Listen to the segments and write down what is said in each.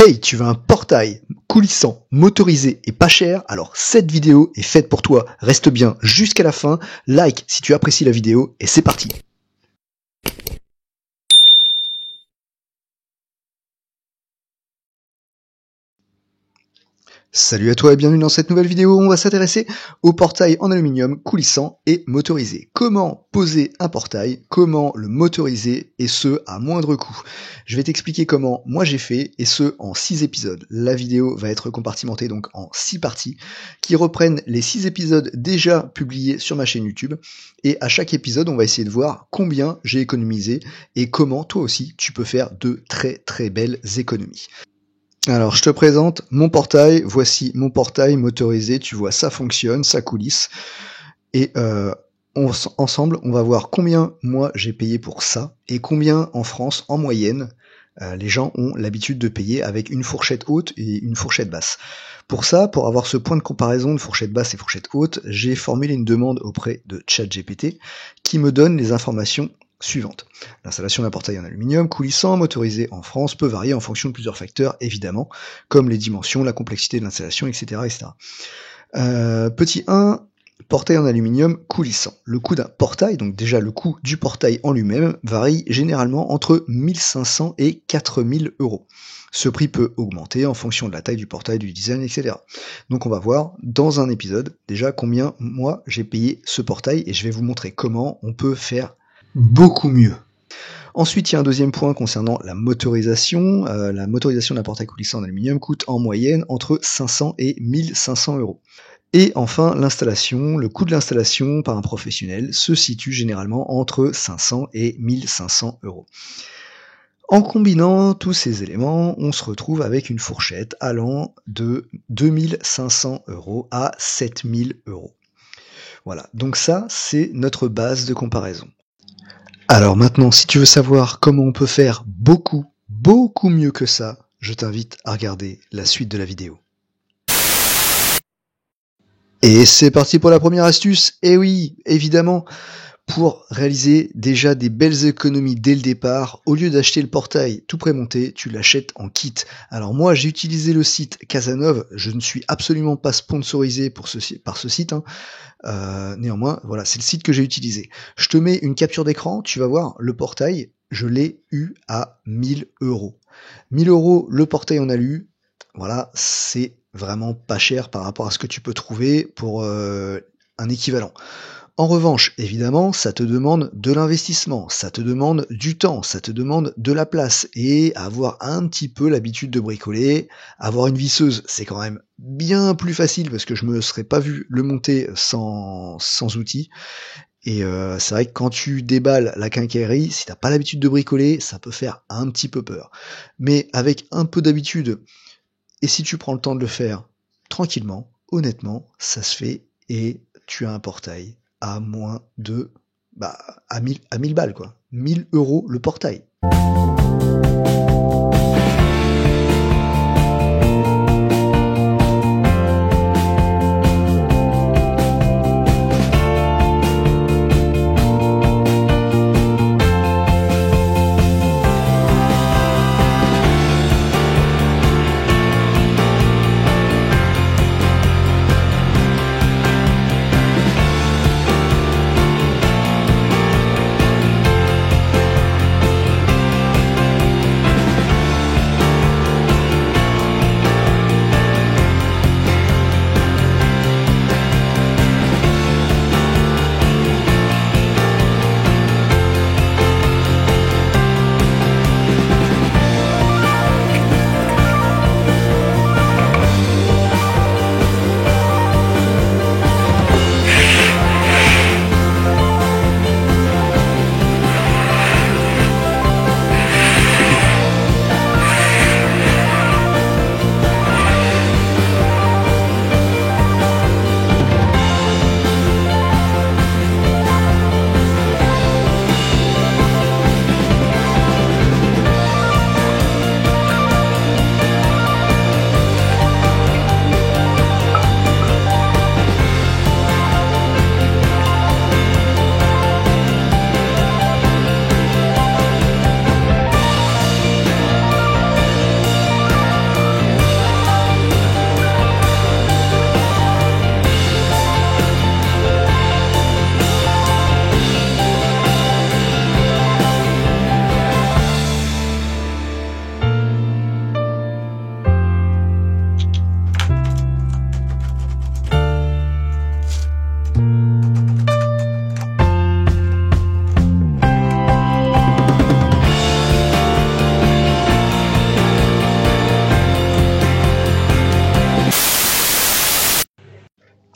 Hey, tu veux un portail coulissant, motorisé et pas cher? Alors cette vidéo est faite pour toi. Reste bien jusqu'à la fin, like si tu apprécies la vidéo et c'est parti. Salut à toi et bienvenue dans cette nouvelle vidéo où on va s'intéresser au portail en aluminium coulissant et motorisé. Comment poser un portail, comment le motoriser et ce à moindre coût. Je vais t'expliquer comment moi j'ai fait et ce en 6 épisodes. La vidéo va être compartimentée donc en 6 parties qui reprennent les 6 épisodes déjà publiés sur ma chaîne YouTube et à chaque épisode on va essayer de voir combien j'ai économisé et comment toi aussi tu peux faire de très très belles économies. Alors, je te présente mon portail. Voici mon portail motorisé. Tu vois, ça fonctionne, ça coulisse. Et ensemble, on va voir combien moi j'ai payé pour ça et combien en France, en moyenne, les gens ont l'habitude de payer avec une fourchette haute et une fourchette basse. Pour ça, pour avoir ce point de comparaison de fourchette basse et fourchette haute, j'ai formulé une demande auprès de ChatGPT qui me donne les informations suivantes. L'installation d'un portail en aluminium coulissant motorisé en France peut varier en fonction de plusieurs facteurs, évidemment, comme les dimensions, la complexité de l'installation, etc. etc. Petit 1, portail en aluminium coulissant. Le coût d'un portail, donc déjà le coût du portail en lui-même, varie généralement entre 1500 et 4000 euros. Ce prix peut augmenter en fonction de la taille du portail, du design, etc. Donc on va voir dans un épisode déjà combien moi j'ai payé ce portail et je vais vous montrer comment on peut faire beaucoup mieux. Ensuite, il y a un deuxième point concernant la motorisation. La motorisation d'un portail coulissant en aluminium coûte en moyenne entre 500 et 1500 euros. Et enfin, l'installation, le coût de l'installation par un professionnel se situe généralement entre 500 et 1500 euros. En combinant tous ces éléments, on se retrouve avec une fourchette allant de 2500 euros à 7000 euros. Voilà, donc ça, c'est notre base de comparaison. Alors maintenant, si tu veux savoir comment on peut faire beaucoup mieux que ça, je t'invite à regarder la suite de la vidéo. Et c'est parti pour la première astuce. Et oui, évidemment, pour réaliser déjà des belles économies dès le départ, au lieu d'acheter le portail tout prémonté, tu l'achètes en kit. Alors moi, j'ai utilisé le site Casanova. Je ne suis absolument pas sponsorisé par ce site, hein. Néanmoins, voilà, c'est le site que j'ai utilisé. Je te mets une capture d'écran, tu vas voir, le portail, je l'ai eu à 1000 euros. 1000 euros, le portail en alu, voilà, c'est vraiment pas cher par rapport à ce que tu peux trouver pour un équivalent. En revanche, évidemment, ça te demande de l'investissement, ça te demande du temps, ça te demande de la place et avoir un petit peu l'habitude de bricoler. Avoir une visseuse, c'est quand même bien plus facile parce que je me serais pas vu le monter sans outils. Et c'est vrai que quand tu déballes la quincaillerie, si t'as pas l'habitude de bricoler, ça peut faire un petit peu peur. Mais avec un peu d'habitude, et si tu prends le temps de le faire tranquillement, honnêtement, ça se fait et tu as un portail à moins de, à 1000 balles quoi. 1000 euros le portail.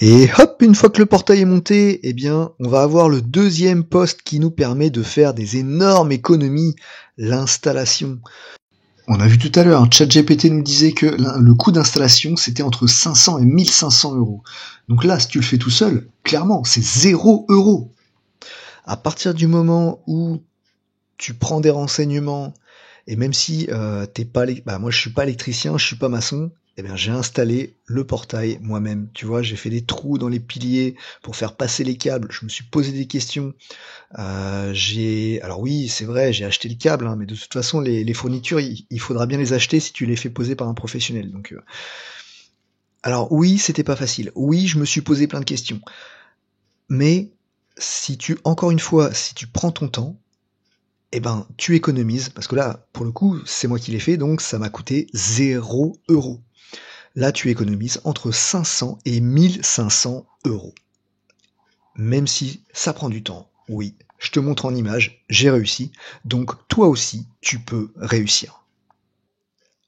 Et hop, une fois que le portail est monté, eh bien, on va avoir le deuxième poste qui nous permet de faire des énormes économies, l'installation. On a vu tout à l'heure, ChatGPT nous disait que le coût d'installation, c'était entre 500 et 1500 euros. Donc là, si tu le fais tout seul, clairement, c'est 0 euros. À partir du moment où tu prends des renseignements, et même si t'es pas, moi je suis pas électricien, je suis pas maçon, eh bien j'ai installé le portail moi-même. Tu vois, j'ai fait des trous dans les piliers pour faire passer les câbles. Je me suis posé des questions. Alors oui, c'est vrai, j'ai acheté le câble, hein, mais de toute façon les fournitures, il faudra bien les acheter si tu les fais poser par un professionnel. Donc, alors oui, c'était pas facile. Oui, je me suis posé plein de questions. Mais encore une fois, si tu prends ton temps, eh ben, tu économises, parce que là, pour le coup, c'est moi qui l'ai fait, donc ça m'a coûté 0 euros. Là, tu économises entre 500 et 1500 euros. Même si ça prend du temps, oui, je te montre en image, j'ai réussi, donc toi aussi, tu peux réussir.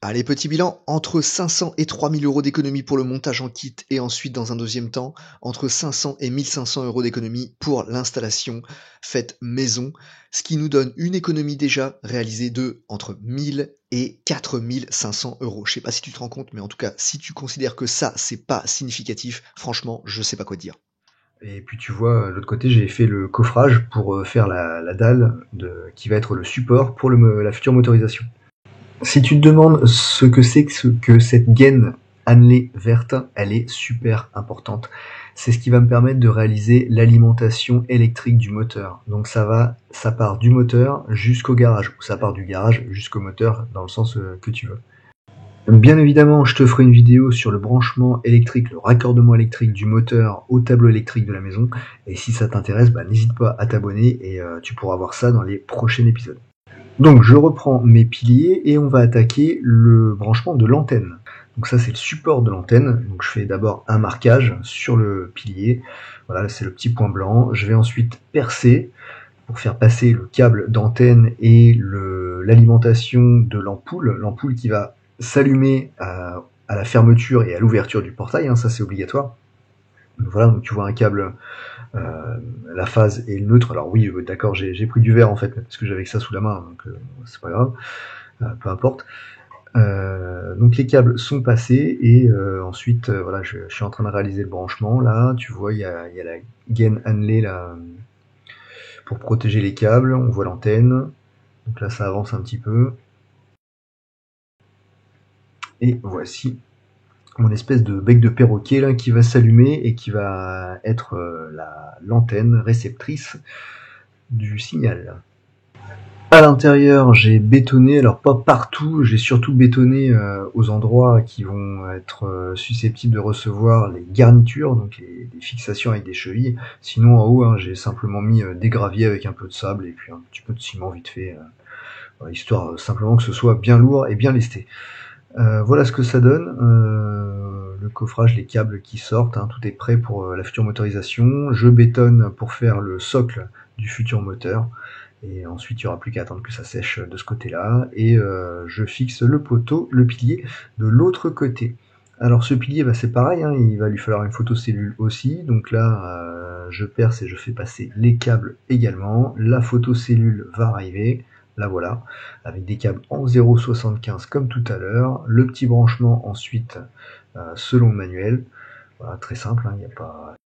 Allez, petit bilan, entre 500 et 3000 euros d'économie pour le montage en kit et ensuite, dans un deuxième temps, entre 500 et 1500 euros d'économie pour l'installation faite maison, ce qui nous donne une économie déjà réalisée de entre 1000 et 4500 euros. Je sais pas si tu te rends compte, mais en tout cas, si tu considères que ça, c'est pas significatif, franchement, je sais pas quoi te dire. Et puis tu vois, de l'autre côté, j'ai fait le coffrage pour faire la dalle qui va être le support pour la future motorisation. Si tu te demandes ce que c'est que cette gaine annelée verte, elle est super importante. C'est ce qui va me permettre de réaliser l'alimentation électrique du moteur. Donc ça part du moteur jusqu'au garage, ou ça part du garage jusqu'au moteur, dans le sens que tu veux. Bien évidemment, je te ferai une vidéo sur le branchement électrique, le raccordement électrique du moteur au tableau électrique de la maison. Et si ça t'intéresse, n'hésite pas à t'abonner et tu pourras voir ça dans les prochains épisodes. Donc je reprends mes piliers et on va attaquer le branchement de l'antenne. Donc ça c'est le support de l'antenne. Donc je fais d'abord un marquage sur le pilier. Voilà, c'est le petit point blanc. Je vais ensuite percer pour faire passer le câble d'antenne et l'alimentation de l'ampoule qui va s'allumer à la fermeture et à l'ouverture du portail, hein, ça c'est obligatoire. Donc voilà, donc tu vois un câble, la phase et le neutre. Alors oui, d'accord, j'ai pris du verre en fait, parce que j'avais que ça sous la main, donc c'est pas grave, peu importe. Donc les câbles sont passés et ensuite voilà, je suis en train de réaliser le branchement. Là, tu vois, il y a la gaine annelée là pour protéger les câbles. On voit l'antenne. Donc là, ça avance un petit peu. Et voici mon espèce de bec de perroquet là qui va s'allumer et qui va être l'antenne réceptrice du signal. À l'intérieur, j'ai bétonné, alors pas partout, j'ai surtout bétonné aux endroits qui vont être susceptibles de recevoir les garnitures, donc les fixations avec des chevilles. Sinon en haut, hein, j'ai simplement mis des graviers avec un peu de sable et puis un petit peu de ciment vite fait, histoire simplement que ce soit bien lourd et bien lesté. Voilà ce que ça donne, le coffrage, les câbles qui sortent, hein, tout est prêt pour la future motorisation. Je bétonne pour faire le socle du futur moteur. Et ensuite, il n'y aura plus qu'à attendre que ça sèche de ce côté-là. Et je fixe le poteau, le pilier, de l'autre côté. Alors ce pilier, c'est pareil, hein, il va lui falloir une photocellule aussi. Donc là, je perce et je fais passer les câbles également. La photocellule va arriver. Là voilà, avec des câbles en 0,75 comme tout à l'heure. Le petit branchement ensuite selon le manuel. Voilà, très simple, hein, il n'y a pas...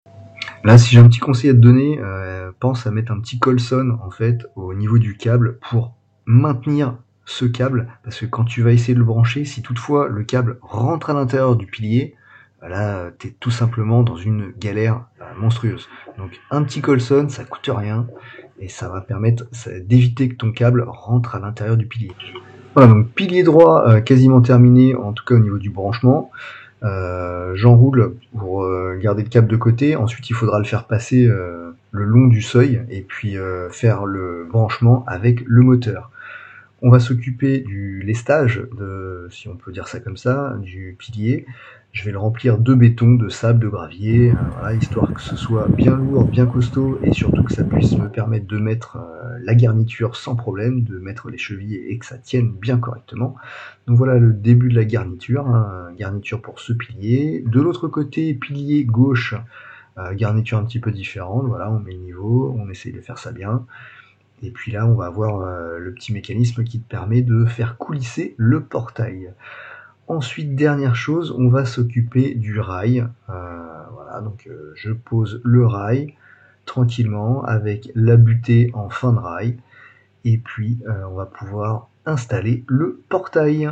Là, si j'ai un petit conseil à te donner, pense à mettre un petit colson en fait au niveau du câble pour maintenir ce câble, parce que quand tu vas essayer de le brancher, si toutefois le câble rentre à l'intérieur du pilier, là, t'es tout simplement dans une galère monstrueuse. Donc un petit colson, ça coûte rien, et ça va permettre d'éviter que ton câble rentre à l'intérieur du pilier. Voilà, donc pilier droit quasiment terminé, en tout cas au niveau du branchement. J'enroule pour garder le câble de côté. Ensuite, il faudra le faire passer le long du seuil et puis faire le branchement avec le moteur. On va s'occuper du lestage, si on peut dire ça comme ça, du pilier. Je vais le remplir de béton, de sable, de gravier, voilà, histoire que ce soit bien lourd, bien costaud et surtout que ça puisse me permettre de mettre la garniture sans problème, de mettre les chevilles et que ça tienne bien correctement. Donc voilà le début de la garniture, hein, garniture pour ce pilier. De l'autre côté, pilier gauche, garniture un petit peu différente, voilà, on met le niveau, on essaye de faire ça bien. Et puis là, on va avoir le petit mécanisme qui te permet de faire coulisser le portail. Ensuite, dernière chose, on va s'occuper du rail. Voilà, donc je pose le rail tranquillement avec la butée en fin de rail. Et puis, on va pouvoir installer le portail.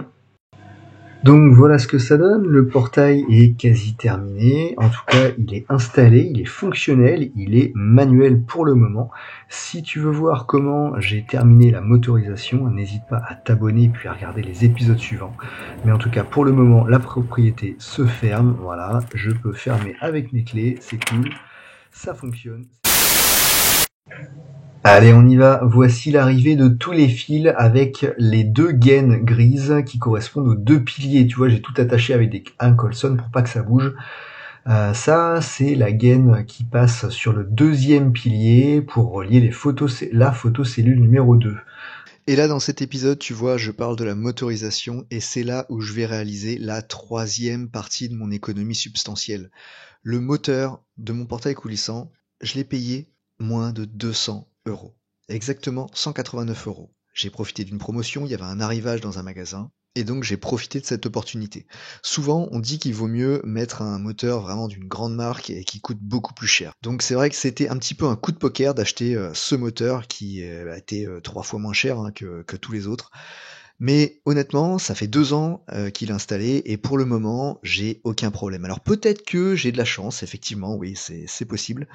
Donc voilà ce que ça donne, le portail est quasi terminé, en tout cas il est installé, il est fonctionnel, il est manuel pour le moment. Si tu veux voir comment j'ai terminé la motorisation, n'hésite pas à t'abonner puis à regarder les épisodes suivants. Mais en tout cas pour le moment la propriété se ferme, voilà, je peux fermer avec mes clés, c'est cool, ça fonctionne. Allez, on y va. Voici l'arrivée de tous les fils avec les deux gaines grises qui correspondent aux deux piliers. Tu vois, j'ai tout attaché avec un colson pour pas que ça bouge. Ça, c'est la gaine qui passe sur le deuxième pilier pour relier la photocellule numéro 2. Et là, dans cet épisode, tu vois, je parle de la motorisation et c'est là où je vais réaliser la troisième partie de mon économie substantielle. Le moteur de mon portail coulissant, je l'ai payé moins de 200 €. Exactement 189 €. J'ai profité d'une promotion, il y avait un arrivage dans un magasin, et donc j'ai profité de cette opportunité. Souvent, on dit qu'il vaut mieux mettre un moteur vraiment d'une grande marque et qui coûte beaucoup plus cher. Donc c'est vrai que c'était un petit peu un coup de poker d'acheter ce moteur qui a été 3 fois moins cher que tous les autres. Mais honnêtement, ça fait 2 ans qu'il est installé et pour le moment, j'ai aucun problème. Alors peut-être que j'ai de la chance, effectivement, oui, c'est possible.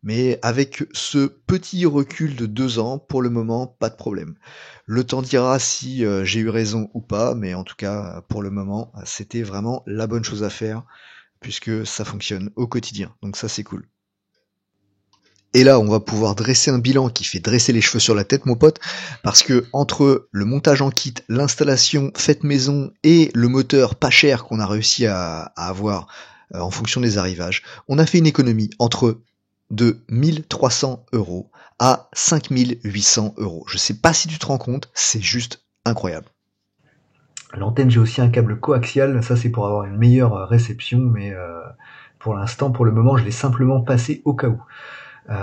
Mais avec ce petit recul de 2 ans, pour le moment, pas de problème. Le temps dira si j'ai eu raison ou pas, mais en tout cas, pour le moment, c'était vraiment la bonne chose à faire, puisque ça fonctionne au quotidien. Donc ça, c'est cool. Et là, on va pouvoir dresser un bilan qui fait dresser les cheveux sur la tête, mon pote, parce que entre le montage en kit, l'installation faite maison et le moteur pas cher qu'on a réussi à avoir en fonction des arrivages, on a fait une économie entre de 1300 € à 5800 €. Je sais pas si tu te rends compte, c'est juste incroyable. L'antenne, j'ai aussi un câble coaxial, ça c'est pour avoir une meilleure réception, mais pour l'instant, pour le moment, je l'ai simplement passé au cas où.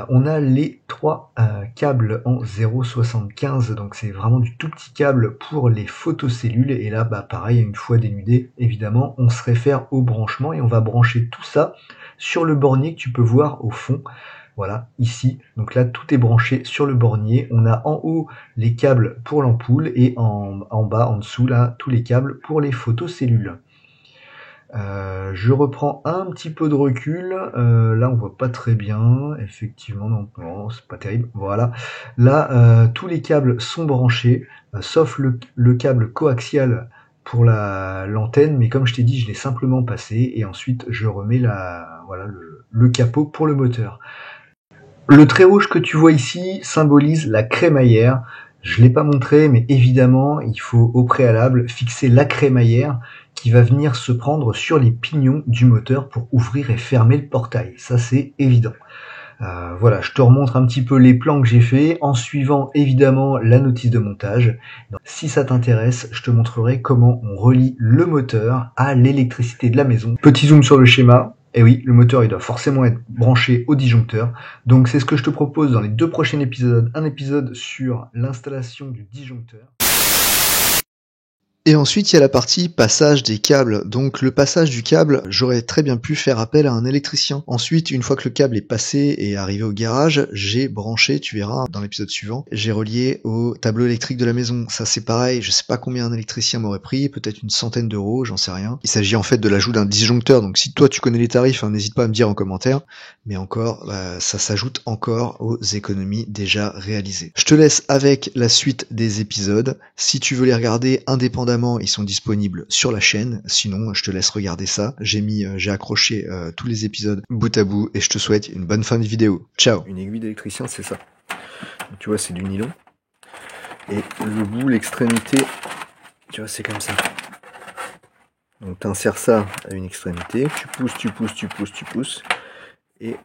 On a les 3 câbles en 0,75, donc c'est vraiment du tout petit câble pour les photocellules. Et là, bah pareil, une fois dénudé, évidemment, on se réfère au branchement et on va brancher tout ça sur le bornier que tu peux voir au fond. Voilà, ici. Donc là, tout est branché sur le bornier. On a en haut les câbles pour l'ampoule et en bas, en dessous, là, tous les câbles pour les photocellules. Je reprends un petit peu de recul. Là, on voit pas très bien. Effectivement, non, c'est pas terrible. Voilà. Là, tous les câbles sont branchés, sauf le câble coaxial pour l'antenne. Mais comme je t'ai dit, je l'ai simplement passé et ensuite je remets le capot pour le moteur. Le trait rouge que tu vois ici symbolise la crémaillère. Je l'ai pas montré, mais évidemment, il faut au préalable fixer la crémaillère qui va venir se prendre sur les pignons du moteur pour ouvrir et fermer le portail. Ça, c'est évident. Voilà, je te remontre un petit peu les plans que j'ai fait en suivant évidemment la notice de montage. Donc, si ça t'intéresse, je te montrerai comment on relie le moteur à l'électricité de la maison. Petit zoom sur le schéma. Et oui, le moteur il doit forcément être branché au disjoncteur. Donc c'est ce que je te propose dans les 2 prochains épisodes. Un épisode sur l'installation du disjoncteur. Et ensuite, il y a la partie passage des câbles. Donc le passage du câble, j'aurais très bien pu faire appel à un électricien. Ensuite, une fois que le câble est passé et arrivé au garage, j'ai branché, tu verras dans l'épisode suivant, j'ai relié au tableau électrique de la maison. Ça c'est pareil, je sais pas combien un électricien m'aurait pris, peut-être une centaine d'euros, j'en sais rien. Il s'agit en fait de l'ajout d'un disjoncteur, donc si toi tu connais les tarifs, n'hésite pas à me dire en commentaire. Mais encore, ça s'ajoute encore aux économies déjà réalisées. Je te laisse avec la suite des épisodes. Si tu veux les regarder indépendamment, ils sont disponibles sur la chaîne, sinon je te laisse regarder ça. J'ai accroché tous les épisodes bout à bout et je te souhaite une bonne fin de vidéo. Ciao. Une aiguille d'électricien, c'est ça. Tu vois, c'est du nylon. Et le bout, l'extrémité, tu vois, c'est comme ça. Donc tu insères ça à une extrémité, tu pousses, tu pousses, tu pousses, tu pousses. Et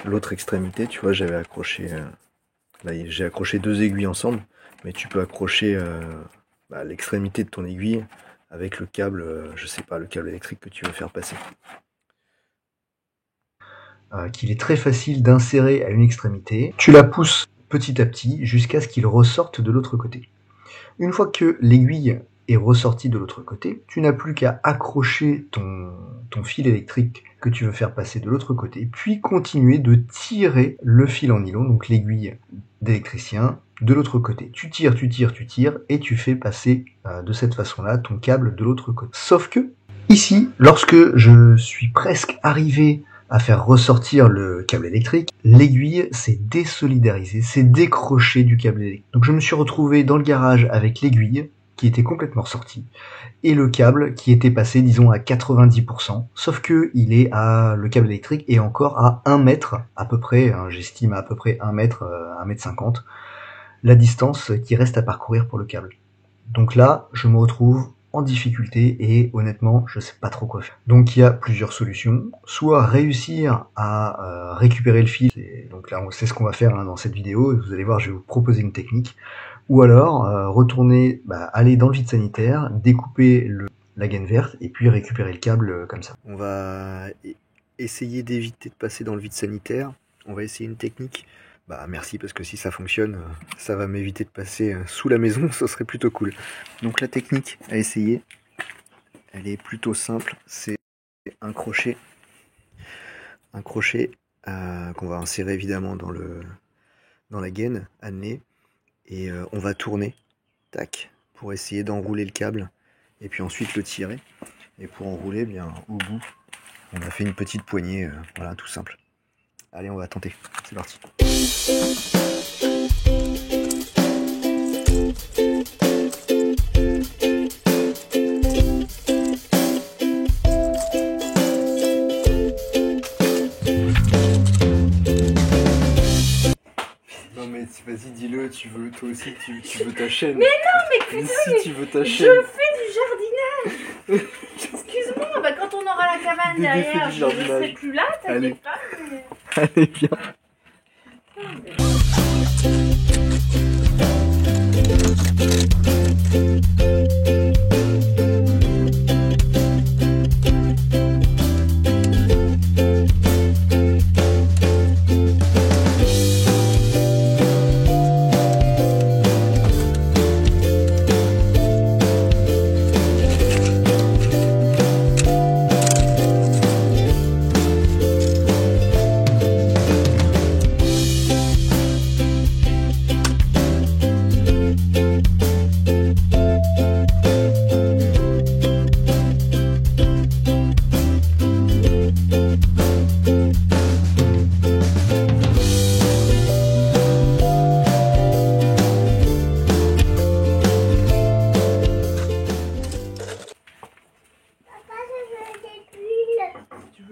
l'autre extrémité, tu vois, j'avais accroché, là j'ai accroché 2 aiguilles ensemble, mais tu peux accrocher l'extrémité de ton aiguille avec le câble, je sais pas, le câble électrique que tu veux faire passer. Qu'il est très facile d'insérer à une extrémité. Tu la pousses petit à petit jusqu'à ce qu'il ressorte de l'autre côté. Une fois que l'aiguille est ressortie de l'autre côté, tu n'as plus qu'à accrocher ton fil électrique que tu veux faire passer de l'autre côté, puis continuer de tirer le fil en nylon, donc l'aiguille d'électricien, de l'autre côté. Tu tires, tu tires, tu tires, et tu fais passer de cette façon-là ton câble de l'autre côté. Sauf que, ici, lorsque je suis presque arrivé à faire ressortir le câble électrique, l'aiguille s'est désolidarisée, s'est décrochée du câble électrique. Donc je me suis retrouvé dans le garage avec l'aiguille qui était complètement ressortie et le câble qui était passé, disons, à 90%, sauf que le câble électrique est encore à 1 mètre à peu près, hein, j'estime à peu près 1 mètre, 1 mètre 50, la distance qui reste à parcourir pour le câble. Donc là, je me retrouve en difficulté et honnêtement, je sais pas trop quoi faire. Donc il y a plusieurs solutions. Soit réussir à récupérer le fil, donc là c'est ce qu'on va faire dans cette vidéo, vous allez voir, je vais vous proposer une technique. Ou alors retourner, aller dans le vide sanitaire, découper la gaine verte et puis récupérer le câble comme ça. On va essayer d'éviter de passer dans le vide sanitaire. On va essayer une technique. Merci, parce que si ça fonctionne, ça va m'éviter de passer sous la maison, ce serait plutôt cool. Donc la technique à essayer, elle est plutôt simple, c'est un crochet qu'on va insérer évidemment dans la gaine à nez, et on va tourner, tac, pour essayer d'enrouler le câble, et puis ensuite le tirer. Et pour enrouler, au bout, on a fait une petite poignée, voilà, tout simple. Allez, on va tenter, c'est parti. Non mais vas-y, dis-le, tu veux, toi aussi, tu veux ta chaîne. Mais non, mais putain, si tu veux ta chaîne. Je fais du jardinage. Excuse-moi, quand on aura la cabane derrière, je ne serai plus là, t'inquiète pas. Mais... Allez, viens.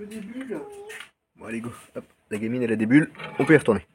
Des bulles. Bon allez go, hop, la gamine elle a des bulles, on peut y retourner.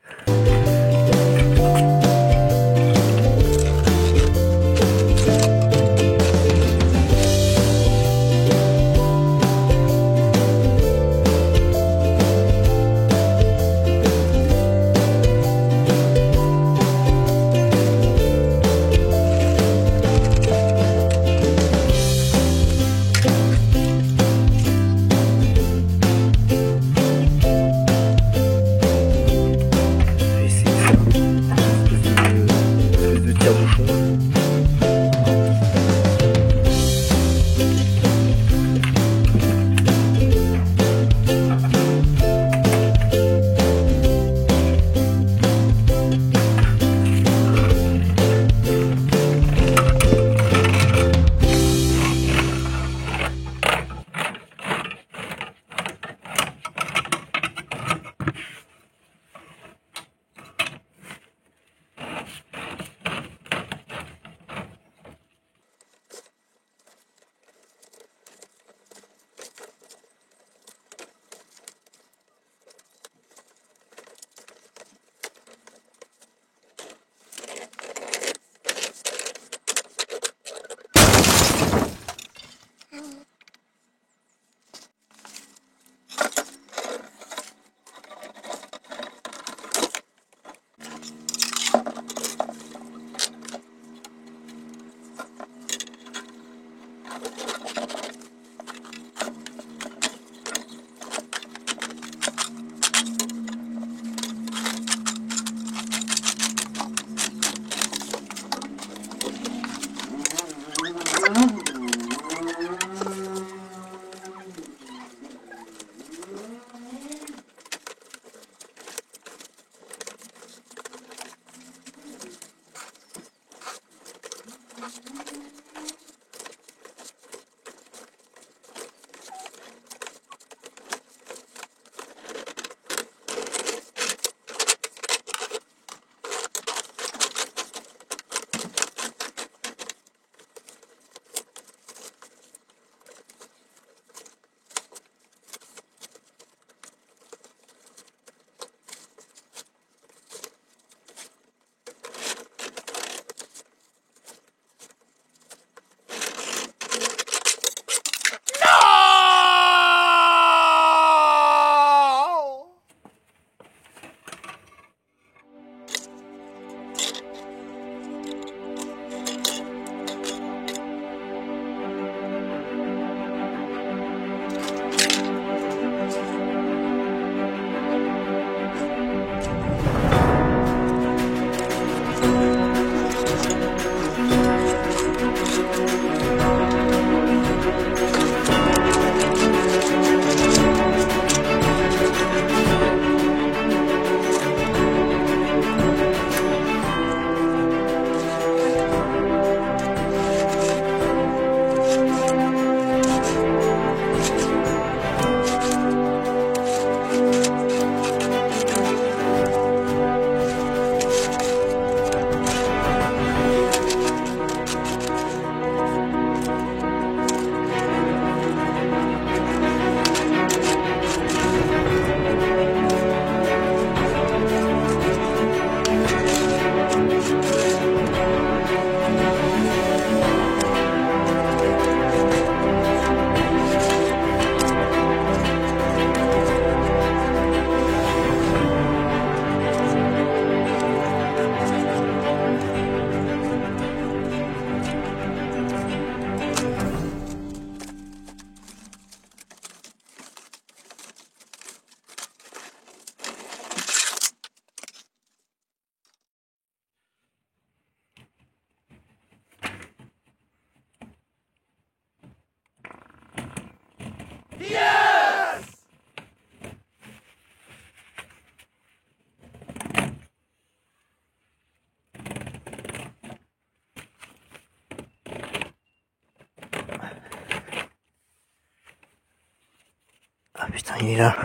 Ah putain, il est là.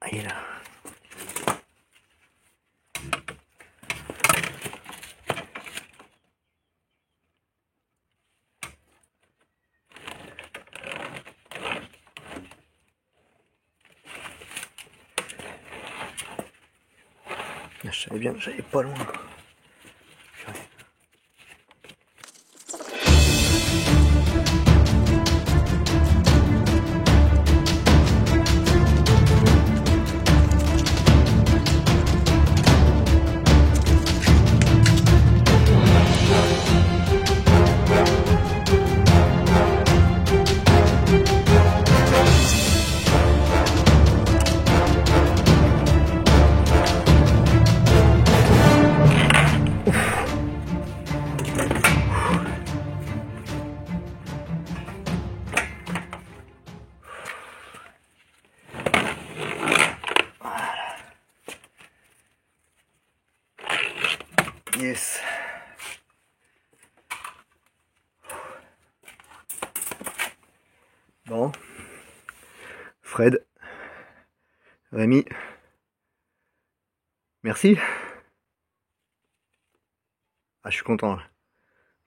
Ah, il est là. Je savais bien que j'allais pas loin. Yes. Bon. Fred. Rémi. Merci. Ah, je suis content là.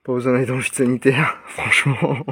Pas besoin d'aller dans le vide sanitaire, franchement.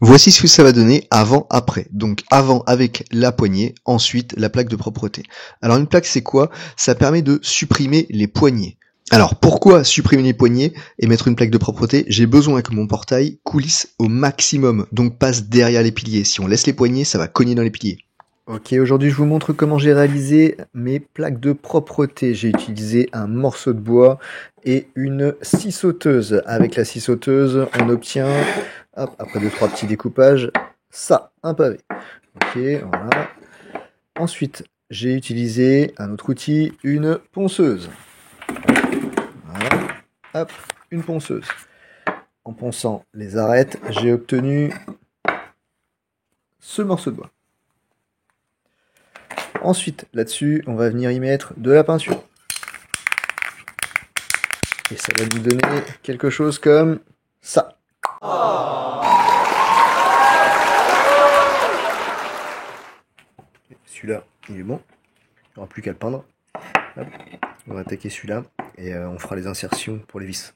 Voici ce que ça va donner avant-après. Donc avant avec la poignée, ensuite la plaque de propreté. Alors une plaque c'est quoi? Ça permet de supprimer les poignées. Alors pourquoi supprimer les poignées et mettre une plaque de propreté? J'ai besoin que mon portail coulisse au maximum, donc passe derrière les piliers. Si on laisse les poignées, ça va cogner dans les piliers. Ok, aujourd'hui je vous montre comment j'ai réalisé mes plaques de propreté. J'ai utilisé un morceau de bois et une scie sauteuse. Avec la scie sauteuse, on obtient, hop, après 2-3 petits découpages, ça, un pavé. Ok, voilà. Ensuite, j'ai utilisé un autre outil, une ponceuse. Voilà, hop, une ponceuse. En ponçant les arêtes, j'ai obtenu ce morceau de bois. Ensuite, là-dessus, on va venir y mettre de la peinture. Et ça va nous donner quelque chose comme ça. Celui-là, il est bon. Il n'y aura plus qu'à le peindre. Hop. On va attaquer celui-là et on fera les insertions pour les vis.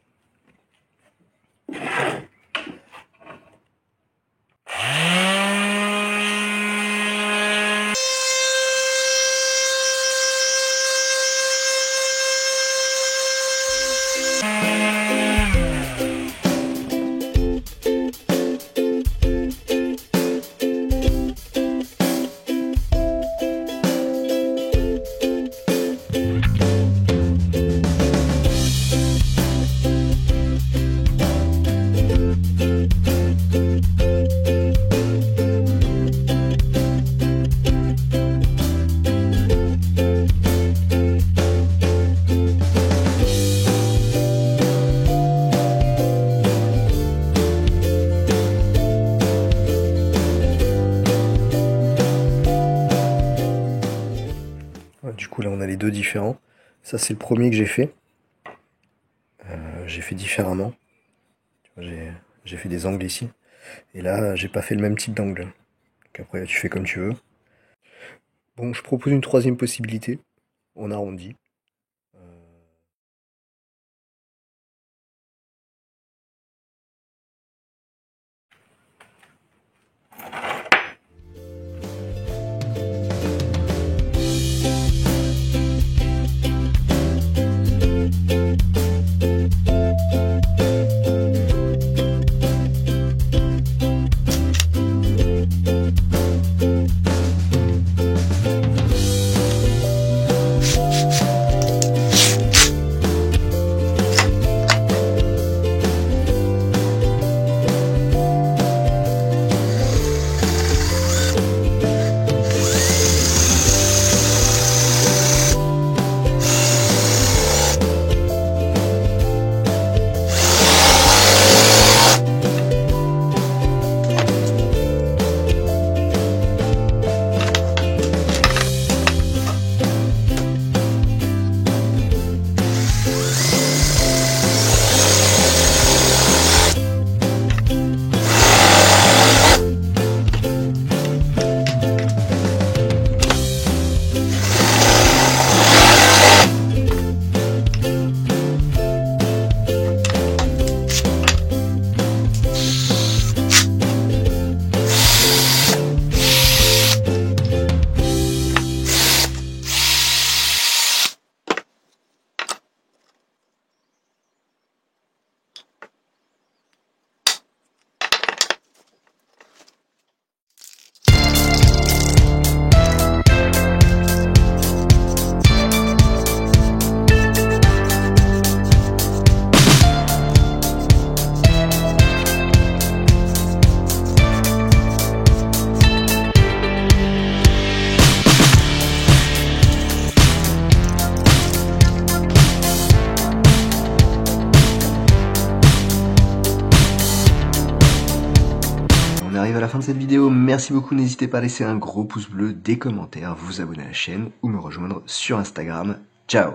Du coup là on a les deux différents. Ça c'est le premier que j'ai fait. J'ai fait différemment. J'ai fait des angles ici. Et là j'ai pas fait le même type d'angle. Donc après tu fais comme tu veux. Bon, je propose une troisième possibilité. On arrondit. On arrive à la fin de cette vidéo, merci beaucoup, n'hésitez pas à laisser un gros pouce bleu, des commentaires, vous abonner à la chaîne ou me rejoindre sur Instagram. Ciao!